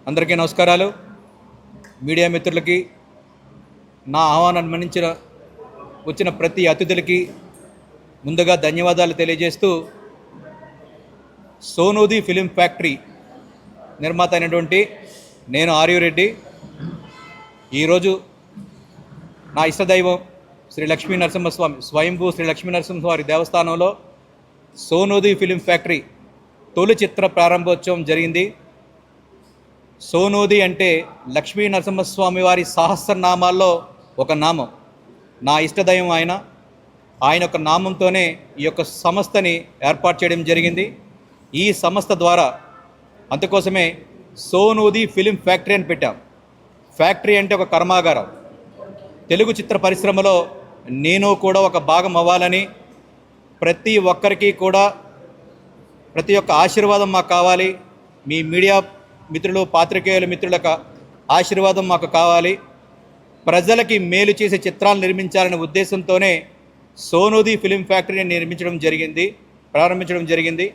అందరికీ నమస్కారాలు. మీడియా మిత్రులకి, నా ఆహ్వానాన్ని మన్నించిన వచ్చిన ప్రతి అతిథులకి ముందుగా ధన్యవాదాలు తెలియజేస్తూ, సోనూది ఫిలిం ఫ్యాక్టరీ నిర్మాత అయినటువంటి నేను ఆర్యురెడ్డి ఈరోజు నా ఇష్టదైవం శ్రీ లక్ష్మీ నరసింహస్వామి, స్వయంభూ శ్రీ లక్ష్మీ నరసింహస్వామి దేవస్థానంలో సోనూది ఫిలిం ఫ్యాక్టరీ తొలి చిత్ర ప్రారంభోత్సవం జరిగింది. సోనూది అంటే లక్ష్మీ నరసింహస్వామి వారి సహస్రనామాల్లో ఒక నామం. నా ఇష్టదైవం ఆయన యొక్క నామంతోనే ఈ యొక్క సంస్థని ఏర్పాటు చేయడం జరిగింది. ఈ సంస్థ ద్వారా అందుకోసమే సోనూది ఫిలిం ఫ్యాక్టరీ అని పెట్టాం. ఫ్యాక్టరీ అంటే ఒక కర్మాగారం. తెలుగు చిత్ర పరిశ్రమలో నేను కూడా ఒక భాగం అవ్వాలని, ప్రతి ఒక్కరికి కూడా ప్రతి ఒక్క ఆశీర్వాదం మాకు కావాలి. మీ మీడియా మిత్రులు, పాత్రికేయుల మిత్రుల ఆశీర్వాదం మాకు కావాలి. ప్రజలకి మేలు చేసే చిత్రాలు నిర్మించాలనే ఉద్దేశంతోనే సోనూది ఫిలిం ఫ్యాక్టరీని ప్రారంభించడం జరిగింది.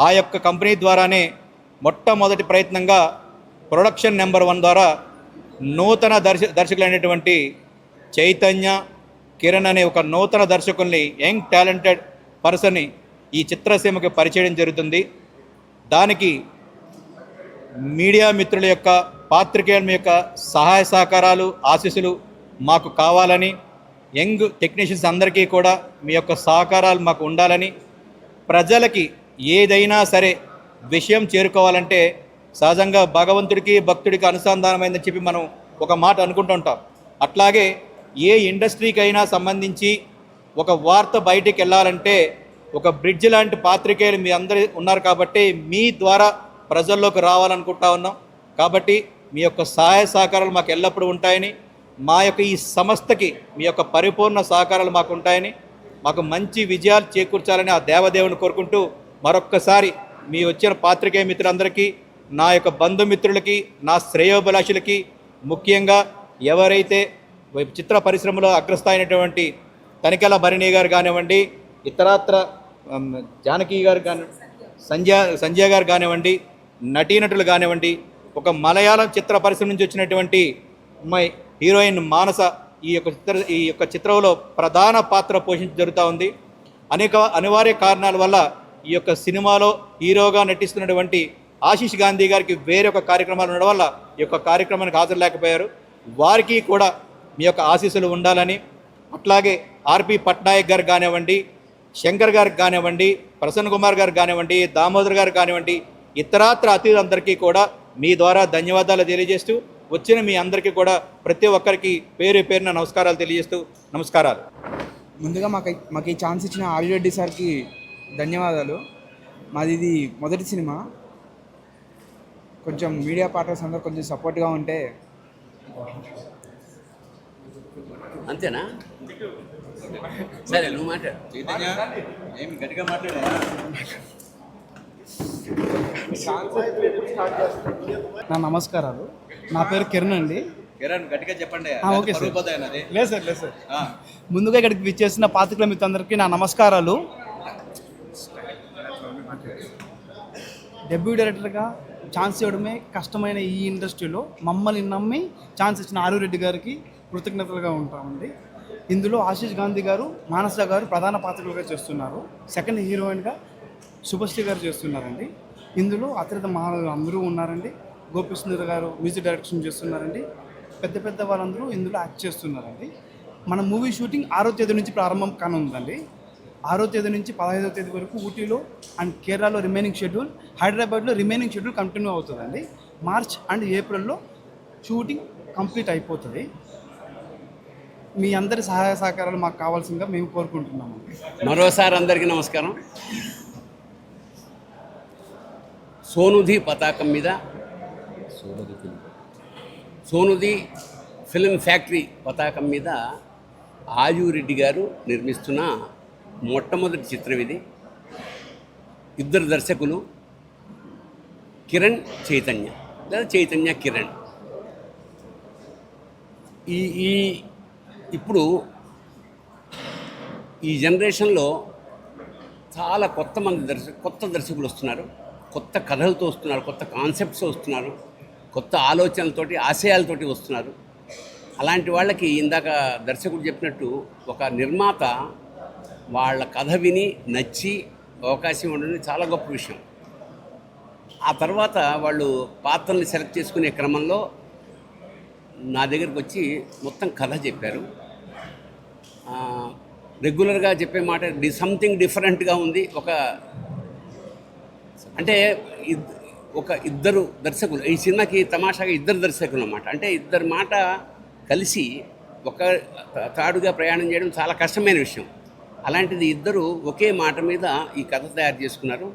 ఆ యొక్క కంపెనీ ద్వారానే మొట్టమొదటి ప్రయత్నంగా ప్రొడక్షన్ నెంబర్ 1 ద్వారా నూతన దర్శకులైనటువంటి చైతన్య, కిరణ్ అనే ఒక నూతన దర్శకుల్ని, యంగ్ టాలెంటెడ్ పర్సన్ని ఈ చిత్రసీమకి పరిచయం జరుగుతుంది. దానికి మీడియా మిత్రుల యొక్క, పాత్రికేయుల యొక్క సహాయ సహకారాలు, ఆశీస్సులు మాకు కావాలని, యంగ్ టెక్నీషియన్స్ అందరికీ కూడా మీ యొక్క సహకారాలు మాకు ఉండాలని, ప్రజలకి ఏదైనా సరే విషయం చేరుకోవాలంటే సహజంగా భగవంతుడికి భక్తుడికి అనుసంధానమైందని చెప్పి మనం ఒక మాట అనుకుంటూ ఉంటాం. అట్లాగే ఏ ఇండస్ట్రీకి అయినా సంబంధించి ఒక వార్త బయటికి వెళ్ళాలంటే ఒక బ్రిడ్జ్ లాంటి పాత్రికేయులు మీ అందరూ ఉన్నారు కాబట్టి మీ ద్వారా ప్రజల్లోకి రావాలనుకుంటా ఉన్నాం. కాబట్టి మీ యొక్క సహాయ సహకారాలు మాకు ఎల్లప్పుడూ ఉంటాయని, మా యొక్క ఈ సంస్థకి మీ యొక్క పరిపూర్ణ సహకారాలు మాకు ఉంటాయని, మాకు మంచి విజయాలు చేకూర్చాలని ఆ దేవదేవుని కోరుకుంటూ, మరొక్కసారి మీ వచ్చిన పాత్రికేయ మిత్రులందరికీ, నా యొక్క బంధుమిత్రులకి, నా శ్రేయోభిలాషులకి, ముఖ్యంగా ఎవరైతే చిత్ర పరిశ్రమలో అగ్రస్థాయినటువంటి తనికెల భరణి గారు కానివ్వండి, ఇతరత్ర జానకి గారు కానివ్వండి, సంజయ్ గారు కానివ్వండి, నటీనటులు కానివ్వండి, ఒక మలయాళం చిత్ర పరిశ్రమ నుంచి వచ్చినటువంటి అమ్మాయి హీరోయిన్ మానస ఈ యొక్క చిత్రంలో ప్రధాన పాత్ర జరుగుతూ ఉంది. అనేక అనివార్య కారణాల వల్ల ఈ యొక్క సినిమాలో హీరోగా నటిస్తున్నటువంటి ఆశీష్ గాంధీ గారికి వేరొక కార్యక్రమాలు ఉండడం వల్ల ఈ యొక్క కార్యక్రమానికి హాజరులేకపోయారు. వారికి కూడా మీ యొక్క ఆశీస్సులు ఉండాలని, అట్లాగే ఆర్పి పట్నాయక్ గారు కానివ్వండి, శంకర్ గారికి కానివ్వండి, ప్రసన్న కుమార్ గారు కానివ్వండి, దామోదర్ గారు కానివ్వండి, ఇతరాత్ర అతిథులందరికీ కూడా మీ ద్వారా ధన్యవాదాలు తెలియజేస్తూ, వచ్చిన మీ అందరికీ కూడా ప్రతి ఒక్కరికి పేరు పేరున నమస్కారాలు తెలియజేస్తూ, నమస్కారాలు. ముందుగా మాకు ఈ ఛాన్స్ ఇచ్చిన ఆర్యురెడ్డి సార్కి ధన్యవాదాలు. మాది ఇది మొదటి సినిమా. కొంచెం మీడియా పార్ట్నర్స్ అందరూ కొంచెం సపోర్ట్గా ఉంటే. అంతేనా? సరే, నువ్వు మాట్లాడు. ఏమి గట్టిగా మాట్లాడా? నా నమస్కారాలు. నా పేరు కిరణ్ అండి. కిరణ్, గట్టిగా చెప్పండి. Okay sir. లేదు సార్. ముందుగా ఇక్కడికి విచ్చేసిన పాత్రికేయుల మిత్రులందరికీ నా నమస్కారాలు. డెబ్యూ డైరెక్టర్గా ఛాన్స్ ఇవ్వడమే కష్టమైన ఈ ఇండస్ట్రీలో మమ్మల్ని నమ్మి ఛాన్స్ ఇచ్చిన ఆర్యురెడ్డి గారికి కృతజ్ఞతలుగా ఉంటామండి. ఇందులో ఆశీష్ గాంధీ గారు, మానస గారు ప్రధాన పాత్రలుగా చేస్తున్నారు. సెకండ్ హీరోయిన్గా శుభశ్రీ గారు చేస్తున్నారండి. ఇందులో అతిథ మహానులు అందరూ ఉన్నారండి. గోపిసుందర్ గారు మ్యూజిక్ డైరెక్షన్ చేస్తున్నారండి. పెద్ద వాళ్ళందరూ ఇందులో యాక్ట్ చేస్తున్నారండి. మన మూవీ షూటింగ్ 6వ తేదీ నుంచి ప్రారంభం కానుందండి. 6వ తేదీ నుంచి 15వ తేదీ వరకు ఊటీలో అండ్ కేరళలో రిమైనింగ్ షెడ్యూల్, హైదరాబాద్లో రిమైనింగ్ షెడ్యూల్ కంటిన్యూ అవుతుందండి. మార్చ్ అండ్ ఏప్రిల్లో షూటింగ్ కంప్లీట్ అయిపోతుంది. మీ అందరి సహాయ సహకారాలు మాకు కావాల్సిందిగా మేము కోరుకుంటున్నాము. మరోసారి అందరికీ నమస్కారం. సోనూది పతాకం మీద, సోనూది ఫిలిం ఫ్యాక్టరీ పతాకం మీద ఆర్యురెడ్డి గారు నిర్మిస్తున్న మొట్టమొదటి చిత్రం ఇది. ఇద్దరు దర్శకులు, కిరణ్ చైతన్య లేదా చైతన్య కిరణ్. ఇప్పుడు ఈ జనరేషన్లో చాలా కొత్త దర్శకులు వస్తున్నారు. కొత్త కథలతో వస్తున్నారు, కొత్త కాన్సెప్ట్స్ వస్తున్నారు, కొత్త ఆలోచనలతోటి ఆశయాలతోటి వస్తున్నారు. అలాంటి వాళ్ళకి ఇందాక దర్శకుడు చెప్పినట్టు ఒక నిర్మాత వాళ్ళ కథ విని నచ్చి అవకాశం ఉండడం చాలా గొప్ప విషయం. ఆ తర్వాత వాళ్ళు పాత్రల్ని సెలెక్ట్ చేసుకునే క్రమంలో నా దగ్గరికి వచ్చి మొత్తం కథ చెప్పారు. రెగ్యులర్గా చెప్పే మాట సంథింగ్ డిఫరెంట్గా ఉంది. ఒక ఇద్దరు దర్శకులు, ఈ సినిమాకి తమాషాగా ఇద్దరు దర్శకులు అన్నమాట. అంటే ఇద్దరు మాట కలిసి ఒక తాడుగా ప్రయాణం చేయడం చాలా కష్టమైన విషయం. అలాంటిది ఇద్దరు ఒకే మాట మీద ఈ కథ తయారు చేసుకున్నారు.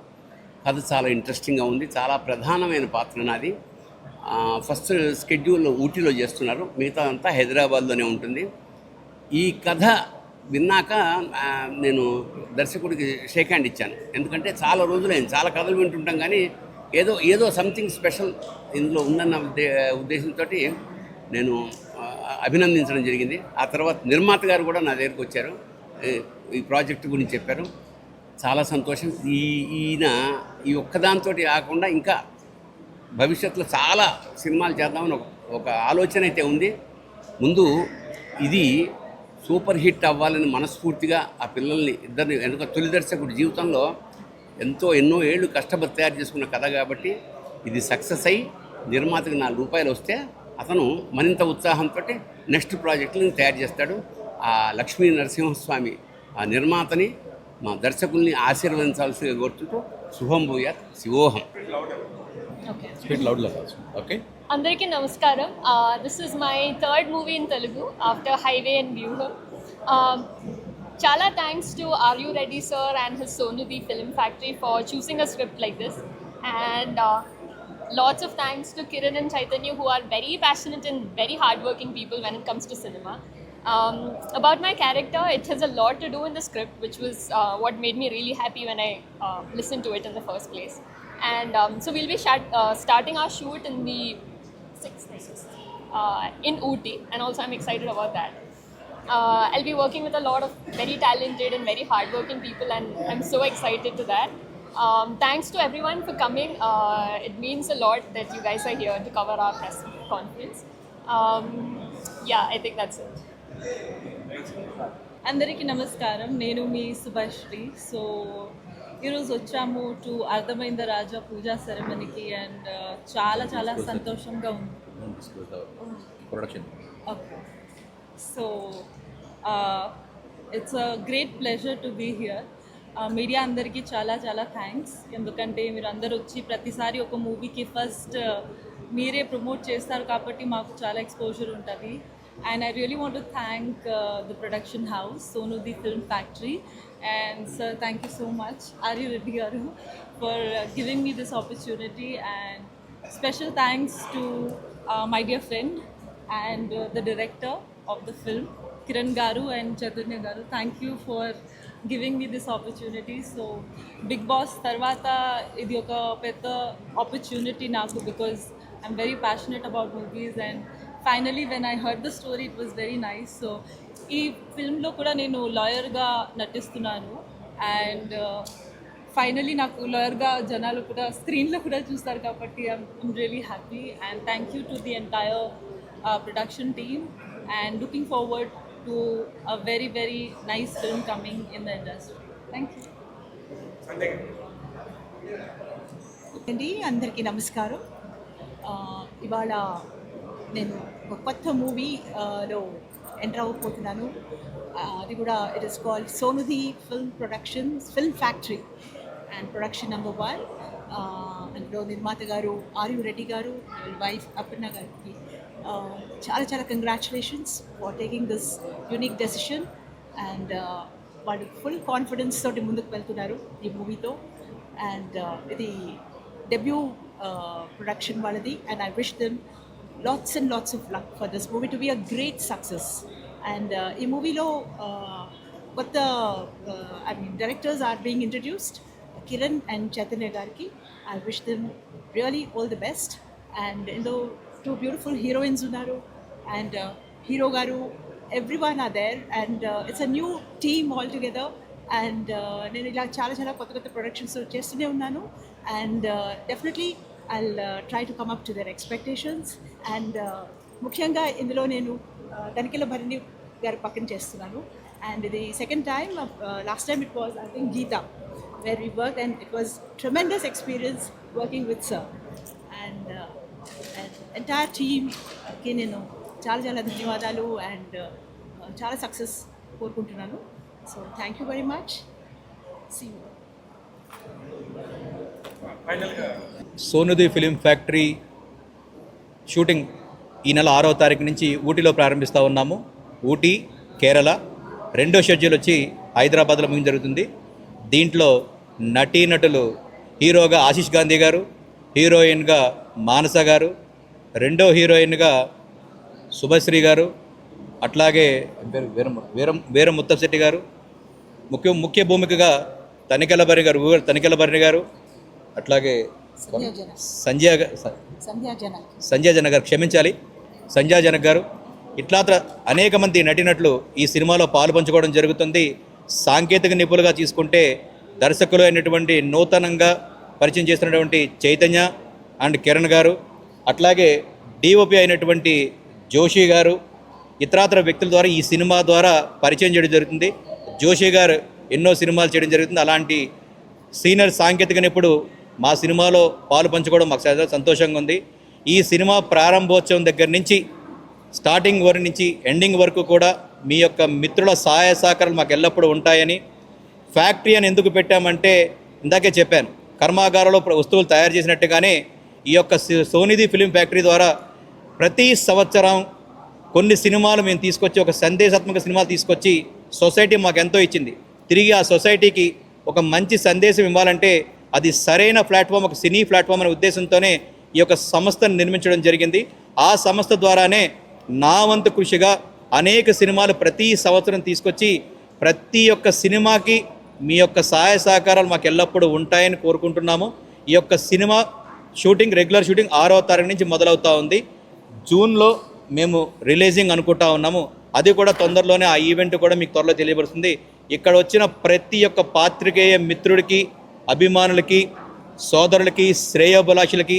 కథ చాలా ఇంట్రెస్టింగ్గా ఉంది. చాలా ప్రధానమైన పాత్ర నాది. ఫస్ట్ స్కెడ్యూల్ ఊటీలో చేస్తున్నారు, మిగతా అంతా హైదరాబాద్లోనే ఉంటుంది. ఈ కథ విన్నాక నేను దర్శకుడికి షేక్ హ్యాండ్ ఇచ్చాను. ఎందుకంటే చాలా రోజులైంది, చాలా కథలు వింటుంటాం, కానీ ఏదో సంథింగ్ స్పెషల్ ఇందులో ఉందన్న ఉద్దేశంతో నేను అభినందించడం జరిగింది. ఆ తర్వాత నిర్మాత గారు కూడా నా దగ్గరికి వచ్చారు, ఈ ప్రాజెక్టు గురించి చెప్పారు. చాలా సంతోషం. ఈయన ఈ ఒక్కదాంతో కాకుండా ఇంకా భవిష్యత్తులో చాలా సినిమాలు చేద్దామని ఒక ఆలోచన అయితే ఉంది. ముందు ఇది సూపర్ హిట్ అవ్వాలని మనస్ఫూర్తిగా ఆ పిల్లల్ని ఇద్దరిని, ఎందుకంటే తొలి దర్శకుడు జీవితంలో ఎన్నో ఏళ్ళు కష్టపడి తయారు చేసుకున్న కథ కాబట్టి ఇది సక్సెస్ అయ్యి నిర్మాతకి ₹4 వస్తే అతను మరింత ఉత్సాహంతో నెక్స్ట్ ప్రాజెక్టులను తయారు చేస్తాడు. ఆ లక్ష్మీ నరసింహస్వామి ఆ నిర్మాతని, మా దర్శకుల్ని ఆశీర్వదించాల్సిగా కోరుతుంటూ శుభం భూయాత్, శివోహం. ఓకే, అందరికీ నమస్కారం. This is my third movie in Telugu after highway and వ్యూహం. Chala thanks to Are You Ready sir and his Sonudi Film Factory for choosing a script like this, and lots of thanks to Kiran and Chaitanya, who are very passionate and very hardworking people when it comes to cinema. About my character, it has a lot to do in the script, which was what made me really happy when I listened to it in the first place. And so we'll be starting our shoot in the 6th in Ooty, and also I'm excited about that. I'll be working with a lot of very talented and very hardworking people, and I'm so excited to that. Thanks to everyone for coming. It means a lot that you guys are here to cover our press conference. Yeah, I think that's it. అందరికీ నమస్కారం. నేను మీ Subhashri. So ఈరోజు వచ్చాము to అర్థమైంద Raja Pooja సెరమనీకి, and చాలా చాలా సంతోషంగా ఉంది. Okay, so it's a great pleasure to be here. Media అందరికీ చాలా చాలా థ్యాంక్స్, ఎందుకంటే మీరు అందరు వచ్చి ప్రతిసారి ఒక మూవీకి ఫస్ట్ మీరే ప్రమోట్ చేస్తారు కాబట్టి మాకు చాలా ఎక్స్పోజర్ ఉంటుంది. And I really want to thank the production house, Sonudi Film Factory. And sir, thank you so much, Are You Ready garu, for giving me this opportunity. And special thanks to my dear friend and the director of the film, Kiran garu and Chaitanya garu. Thank you for giving me this opportunity. So Big Boss tarvata idi oka pedda opportunity naku, because I'm very passionate about movies, and finally when I heard the story it was very nice. So ఈ ఫిల్మ్లో కూడా నేను లాయర్గా నటిస్తున్నాను, and finally నాకు లాయర్గా జనాలు కూడా స్క్రీన్లో కూడా చూస్తారు కాబట్టి I'm really happy. And thank you to the entire production team, and looking forward to a very very nice film coming in the industry. Thank you అండి. అందరికీ నమస్కారం. ఇవాళ నేను ఒక కొత్త మూవీలో ఎంటర్ అవ్వబోతున్నాను. అది కూడా ఇట్ ఇస్ కాల్డ్ సోనుది film factory and production number 1. అందులో నిర్మాత గారు ఆర్ యు రెడ్డి గారు, వైఫ్ అపర్ణ గారికి చాలా చాలా congratulations for taking this unique decision. And వాళ్ళు ఫుల్ కాన్ఫిడెన్స్ తోటి ముందుకు వెళ్తున్నారు ఈ మూవీతో. అండ్ ఇది డెబ్యూ ప్రొడక్షన్ వాళ్ళది, and I wish them lots and lots of luck for this movie to be a great success. And in movie lo what the directors are being introduced, Kiran and Chaitanya gariki. I wish them really all the best. And in the two beautiful heroines unnaru, and hero garu, everyone are there, and it's a new team all together. And నేను ఇలా చాలా చాలా కొత్త కొత్త productions చేస్తూనే ఉన్నాను and definitely I try to come up to their expectations and ముఖ్యంగా ఇందులో నేను తనికెళ్ళ భరణి గారి పక్కన చేస్తున్నాను అండ్ ఇది second time last time it was I think Geetha where we work and it was tremendous experience working with sir and entire టీమ్కి నేను చాలా చాలా ధన్యవాదాలు అండ్ చాలా సక్సెస్ కోరుకుంటున్నాను so thank you very much see you సోనుది film factory shooting ఈ నెల 6వ తారీఖు నుంచి ఊటీలో ప్రారంభిస్తూ ఉన్నాము. ఊటీ, కేరళ. రెండో షెడ్యూల్ వచ్చి హైదరాబాద్లో ముగింపు జరుగుతుంది. దీంట్లో నటీనటులు హీరోగా ఆశీష్ గాంధీ గారు, హీరోయిన్గా మానస గారు, రెండో హీరోయిన్గా శుభశ్రీ గారు, అట్లాగే వీర ముత్తశెట్టి గారు, ముఖ్య భూమికగా తనికెళ్ళ భరణి గారు, అట్లాగే సంజయ్ జన గారు, క్షమించాలి, సంజయ్ జనక్ గారు, ఇట్లా అనేక మంది నటీనటులు ఈ సినిమాలో పాలు పంచుకోవడం జరుగుతుంది. సాంకేతిక నిపుణులుగా తీసుకుంటే దర్శకులు అయినటువంటి నూతనంగా పరిచయం చేస్తున్నటువంటి చైతన్య అండ్ కిరణ్ గారు, అట్లాగే డిఓపి అయినటువంటి జోషి గారు, ఇతరాతర వ్యక్తుల ద్వారా ఈ సినిమా ద్వారా పరిచయం చేయడం జరుగుతుంది. జోషి గారు ఎన్నో సినిమాలు చేయడం జరుగుతుంది. అలాంటి సీనియర్ సాంకేతిక నిపుణుడు మా సినిమాలో పాలు పంచుకోవడం మాకు చాలా సంతోషంగా ఉంది. ఈ సినిమా ప్రారంభోత్సవం దగ్గర నుంచి స్టార్టింగ్ వరకు నుంచి ఎండింగ్ వరకు కూడా మీ యొక్క మిత్రుల సహాయ సహకారాలు మాకు ఎల్లప్పుడూ ఉంటాయని, ఫ్యాక్టరీ అని ఎందుకు పెట్టామంటే ఇందాకే చెప్పాను, కర్మాగారంలో వస్తువులు తయారు చేసినట్టుగానే ఈ యొక్క సోనిది ఫిలిం ఫ్యాక్టరీ ద్వారా ప్రతి సంవత్సరం కొన్ని సినిమాలు మేము తీసుకొచ్చి ఒక సందేశాత్మక సినిమాలు తీసుకొచ్చి సొసైటీ మాకు ఎంతో ఇచ్చింది. తిరిగి ఆ సొసైటీకి ఒక మంచి సందేశం ఇవ్వాలంటే అది సరైన ప్లాట్ఫామ్, ఒక సినీ ప్లాట్ఫామ్ అనే ఉద్దేశంతోనే ఈ యొక్క సంస్థను నిర్మించడం జరిగింది. ఆ సంస్థ ద్వారానే నా వంతు కృషిగా అనేక సినిమాలు ప్రతి సంవత్సరం తీసుకొచ్చి ప్రతి ఒక్క సినిమాకి మీ యొక్క సహాయ సహకారాలు మాకు ఎల్లప్పుడూ ఉంటాయని కోరుకుంటున్నాము. ఈ యొక్క సినిమా షూటింగ్, రెగ్యులర్ షూటింగ్ 6వ తారీఖు నుంచి మొదలవుతూ ఉంది. జూన్లో మేము రిలీజింగ్ అనుకుంటా ఉన్నాము. అది కూడా తొందరలోనే, ఆ ఈవెంట్ కూడా మీకు త్వరలో తెలియబడుతుంది. ఇక్కడ వచ్చిన ప్రతి ఒక్క పాత్రికేయ మిత్రుడికి, అభిమానులకి, సోదరులకి, శ్రేయోభిలాషులకి